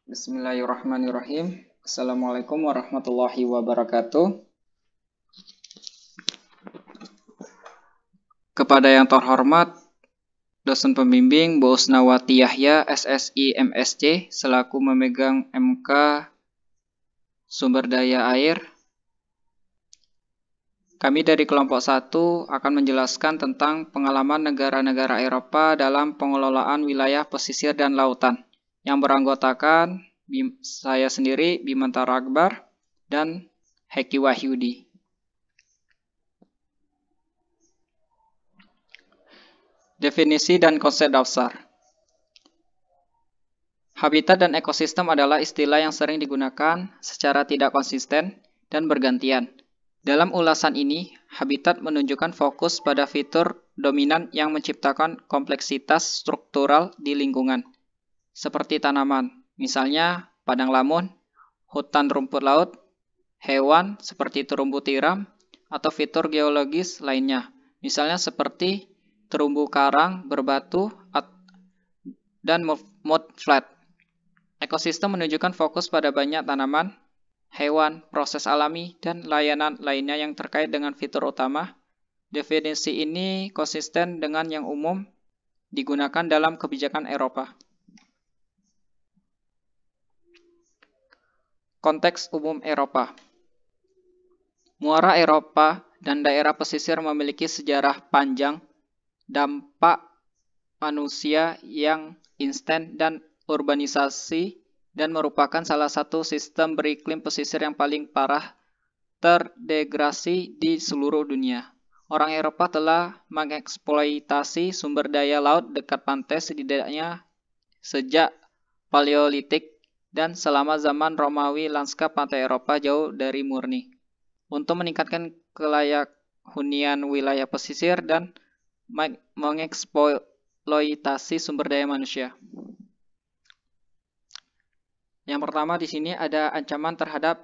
Bismillahirrahmanirrahim. Assalamualaikum warahmatullahi wabarakatuh. Kepada yang terhormat, dosen pembimbing Bu Usnawati Yahya, SSI MSc, selaku memegang MK Sumber Daya Air, kami dari kelompok 1 akan menjelaskan tentang pengalaman negara-negara Eropa dalam pengelolaan wilayah pesisir dan lautan, yang beranggotakan saya sendiri, Bimantara Akbar, dan Heki Wahyudi. Definisi dan konsep dasar. Habitat dan ekosistem adalah istilah yang sering digunakan secara tidak konsisten dan bergantian. Dalam ulasan ini, habitat menunjukkan fokus pada fitur dominan yang menciptakan kompleksitas struktural di lingkungan, seperti tanaman, misalnya padang lamun, hutan rumput laut, hewan seperti terumbu tiram, atau fitur geologis lainnya, misalnya seperti terumbu karang berbatu dan mudflat. Ekosistem menunjukkan fokus pada banyak tanaman, hewan, proses alami, dan layanan lainnya yang terkait dengan fitur utama. Definisi ini konsisten dengan yang umum digunakan dalam kebijakan Eropa. Konteks umum Eropa. Muara Eropa dan daerah pesisir memiliki sejarah panjang, dampak manusia yang instan dan urbanisasi, dan merupakan salah satu sistem beriklim pesisir yang paling parah terdegradasi di seluruh dunia. Orang Eropa telah mengeksploitasi sumber daya laut dekat pantai setidaknya sejak Paleolitik dan selama zaman Romawi. Lanskap pantai Eropa jauh dari murni. Untuk meningkatkan kelayak hunian wilayah pesisir dan mengeksploitasi sumber daya manusia. Yang pertama di sini ada ancaman terhadap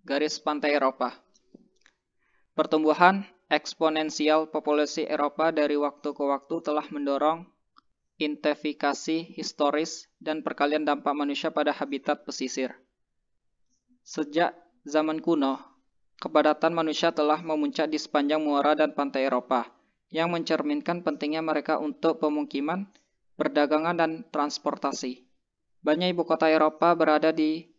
garis pantai Eropa. Pertumbuhan eksponensial populasi Eropa dari waktu ke waktu telah mendorong intensifikasi historis dan perkalian dampak manusia pada habitat pesisir. Sejak zaman kuno, kepadatan manusia telah memuncak di sepanjang muara dan pantai Eropa, yang mencerminkan pentingnya mereka untuk pemukiman, perdagangan, dan transportasi. Banyak ibu kota Eropa berada di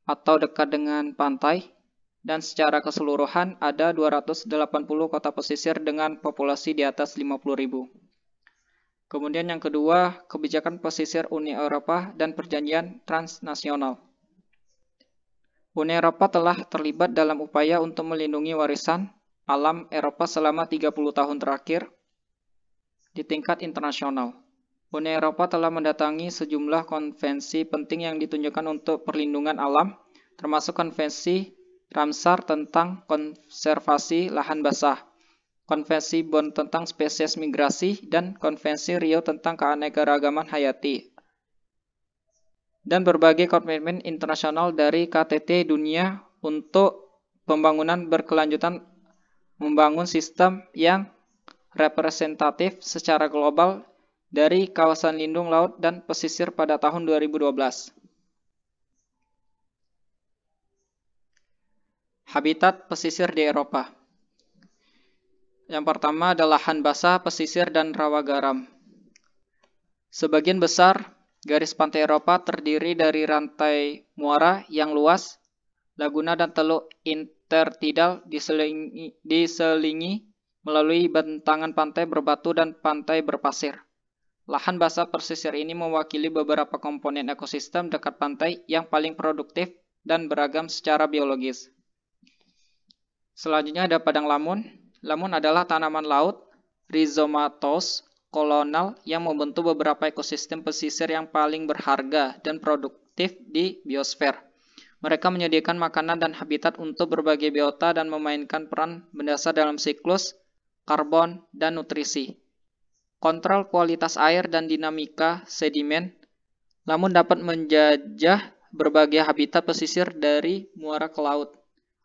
atau dekat dengan pantai, dan secara keseluruhan ada 280 kota pesisir dengan populasi di atas 50.000. Kemudian yang kedua, kebijakan pesisir Uni Eropa dan perjanjian transnasional. Uni Eropa telah terlibat dalam upaya untuk melindungi warisan alam Eropa selama 30 tahun terakhir di tingkat internasional. Uni Eropa telah mendatangi sejumlah konvensi penting yang ditunjukkan untuk perlindungan alam, termasuk konvensi Ramsar tentang konservasi lahan basah, konvensi Bonn tentang spesies migrasi, dan konvensi Rio tentang keanekaragaman hayati, dan berbagai komitmen internasional dari KTT dunia untuk pembangunan berkelanjutan, membangun sistem yang representatif secara global dari kawasan lindung laut dan pesisir pada tahun 2012. Habitat pesisir di Eropa. Yang pertama adalah lahan basah, pesisir, dan rawa garam. Sebagian besar garis pantai Eropa terdiri dari rantai muara yang luas, laguna dan teluk intertidal diselingi melalui bentangan pantai berbatu dan pantai berpasir. Lahan basah pesisir ini mewakili beberapa komponen ekosistem dekat pantai yang paling produktif dan beragam secara biologis. Selanjutnya ada padang lamun. Lamun adalah tanaman laut rhizomatous kolonal yang membentuk beberapa ekosistem pesisir yang paling berharga dan produktif di biosfer. Mereka menyediakan makanan dan habitat untuk berbagai biota dan memainkan peran mendasar dalam siklus karbon dan nutrisi, kontrol kualitas air, dan dinamika sedimen. Lamun dapat menjajah berbagai habitat pesisir dari muara ke laut,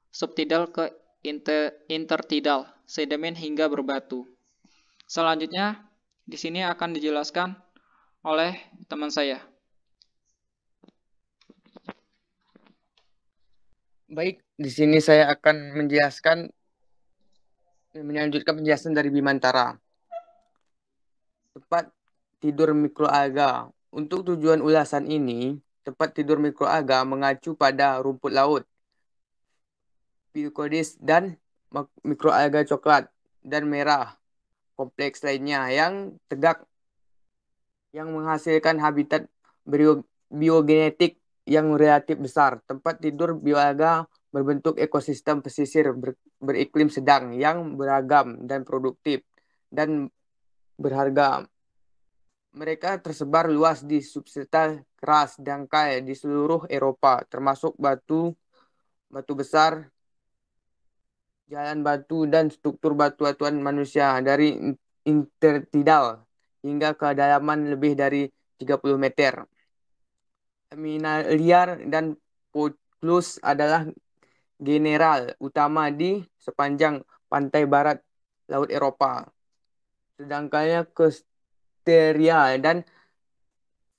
subtidal ke intertidal, sedimen hingga berbatu. Selanjutnya di sini akan dijelaskan oleh teman saya. Baik, di sini saya akan melanjutkan penjelasan dari Bimantara. Tempat tidur mikroalga. Untuk tujuan ulasan ini, tempat tidur mikroalga mengacu pada rumput laut, Phycoides dan mikroalga coklat dan merah kompleks lainnya yang tegak yang menghasilkan habitat biogenetik yang relatif besar. Tempat tidur bioalga berbentuk ekosistem pesisir beriklim sedang yang beragam dan produktif dan berharga. Mereka tersebar luas di substrata keras dangkal di seluruh Eropa, termasuk batu, batu besar, jalan batu, dan struktur batu-batuan manusia dari intertidal hingga kedalaman lebih dari 30 meter. Liar dan Potlus adalah general utama di sepanjang pantai barat Laut Eropa. Sedangkan Terial dan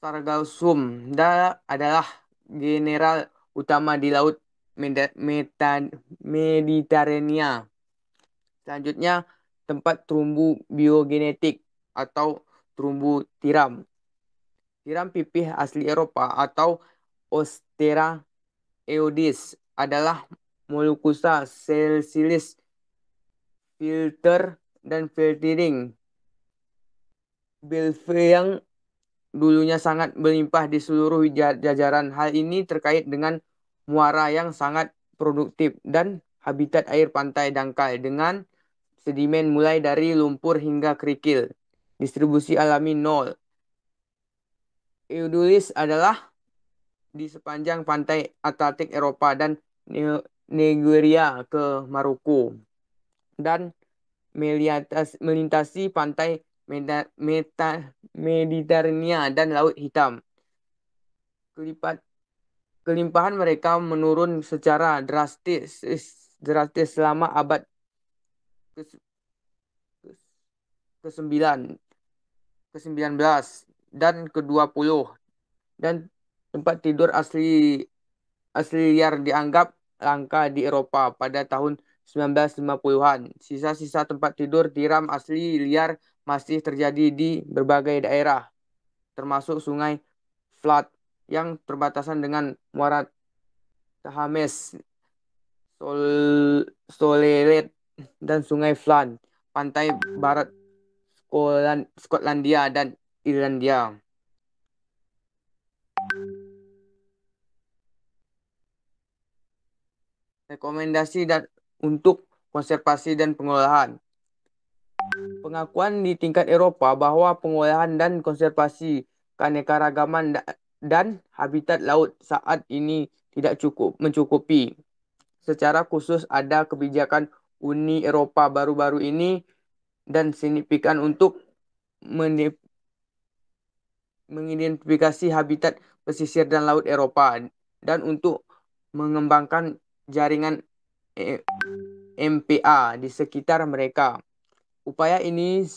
Sargassum adalah general utama di Laut Mediterania. Selanjutnya, tempat terumbu biogenetik atau terumbu tiram. Tiram pipih asli Eropa atau Ostera eodis adalah Mollucusa sessilis filter dan filtering bilve yang dulunya sangat berlimpah di seluruh jajaran. Hal ini terkait dengan muara yang sangat produktif dan habitat air pantai dangkal dengan sedimen mulai dari lumpur hingga kerikil. Distribusi alami nol. Eudulis adalah di sepanjang pantai Atlantik Eropa dan Nigeria ke Maroko dan melintasi pantai Mediterania dan Laut Hitam. Kelimpahan mereka menurun secara drastis selama abad ke-9, ke-19 dan ke-20 dan tempat tidur asli liar dianggap langka di Eropa pada tahun 1950-an. Sisa-sisa tempat tidur tiram asli liar masih terjadi di berbagai daerah, termasuk Sungai Flat yang berbatasan dengan muara Thames, Soleret, dan Sungai Flan, pantai barat Skotlandia dan Irlandia. Rekomendasi untuk konservasi dan pengolahan. Pengakuan di tingkat Eropa bahwa pengolahan dan konservasi keanekaragaman dan habitat laut saat ini tidak mencukupi. Secara khusus ada kebijakan Uni Eropa baru-baru ini dan signifikan untuk mengidentifikasi habitat pesisir dan laut Eropa dan untuk mengembangkan jaringan MPA di sekitar mereka. Upaya ini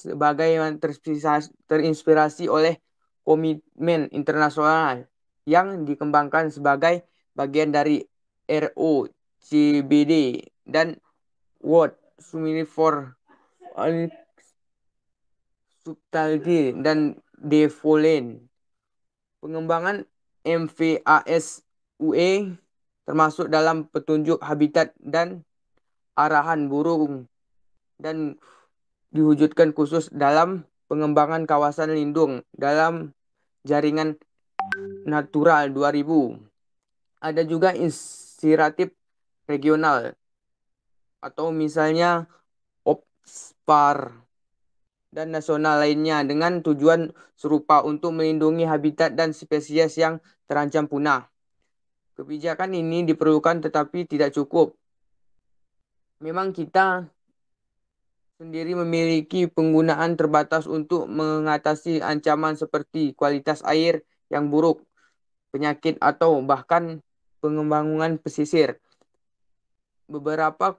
terinspirasi oleh komitmen internasional yang dikembangkan sebagai bagian dari ROCBD dan World Summit for Subtlety dan Devolent. Pengembangan MVAS UE termasuk dalam petunjuk habitat dan arahan burung dan diwujudkan khusus dalam pengembangan kawasan lindung dalam jaringan Natural 2000. Ada juga inisiatif regional atau misalnya OPSPAR dan nasional lainnya dengan tujuan serupa untuk melindungi habitat dan spesies yang terancam punah. Kebijakan ini diperlukan tetapi tidak cukup. Memang kita sendiri memiliki penggunaan terbatas untuk mengatasi ancaman seperti kualitas air yang buruk, penyakit, atau bahkan pengembangan pesisir. Beberapa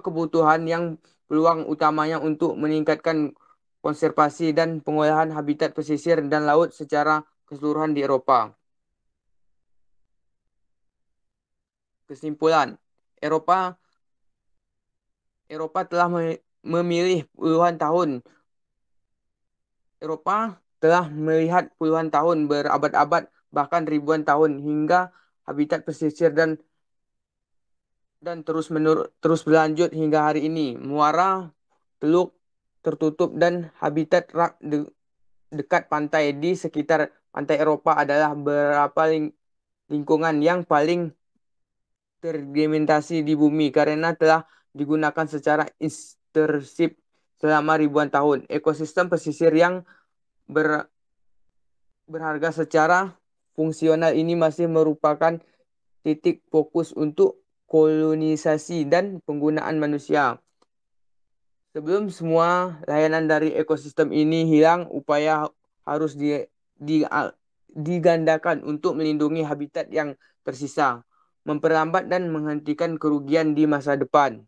kebutuhan yang peluang utamanya untuk meningkatkan konservasi dan pengolahan habitat pesisir dan laut secara keseluruhan di Eropa. Kesimpulan, Eropa telah memilih puluhan tahun. Eropa telah melihat puluhan tahun, berabad-abad, bahkan ribuan tahun hingga habitat pesisir dan terus berlanjut hingga hari ini. Muara, teluk tertutup dan habitat dekat pantai di sekitar pantai Eropa adalah beberapa lingkungan yang paling terdementasi di bumi karena telah digunakan secara intensif selama ribuan tahun. Ekosistem pesisir yang berharga secara fungsional ini masih merupakan titik fokus untuk kolonisasi dan penggunaan manusia. Sebelum semua layanan dari ekosistem ini hilang, upaya harus digandakan untuk melindungi habitat yang tersisa, memperlambat dan menghentikan kerugian di masa depan,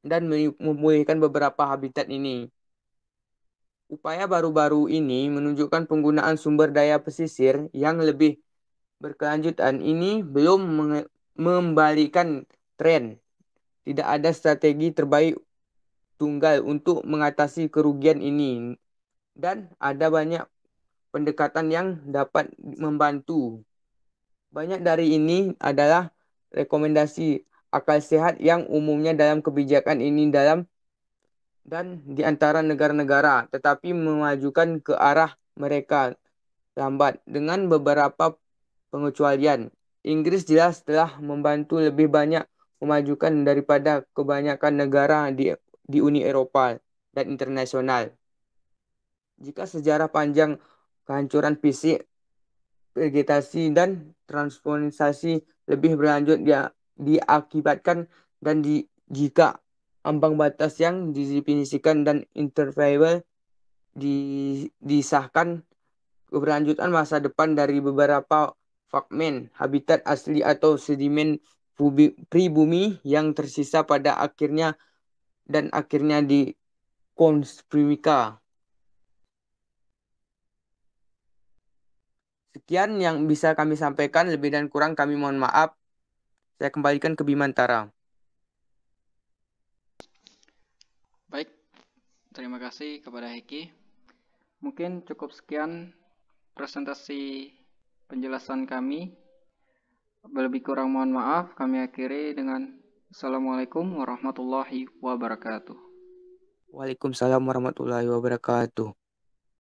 dan memulihkan beberapa habitat ini. Upaya baru-baru ini menunjukkan penggunaan sumber daya pesisir yang lebih berkelanjutan ini belum membalikan tren. Tidak ada strategi terbaik tunggal untuk mengatasi kerugian ini, dan ada banyak pendekatan yang dapat membantu. Banyak dari ini adalah rekomendasi akal sehat yang umumnya dalam kebijakan ini dan di antara negara-negara, tetapi memajukan ke arah mereka lambat dengan beberapa pengecualian. Inggris jelas telah membantu lebih banyak memajukan daripada kebanyakan negara di Uni Eropa dan internasional. Jika sejarah panjang kehancuran fisik, vegetasi, dan transformasi lebih berlanjut diakibatkan dan jika ambang batas yang didefinisikan dan interval disahkan, keberlanjutan masa depan dari beberapa fragmen habitat asli atau sedimen pribumi yang tersisa pada akhirnya dikonspirasi. Sekian yang bisa kami sampaikan, lebih dan kurang kami mohon maaf. Saya kembalikan ke Bimantara. Baik, terima kasih kepada Heki. Mungkin cukup sekian presentasi penjelasan kami. Lebih kurang mohon maaf, kami akhiri dengan Assalamualaikum warahmatullahi wabarakatuh. Waalaikumsalam warahmatullahi wabarakatuh.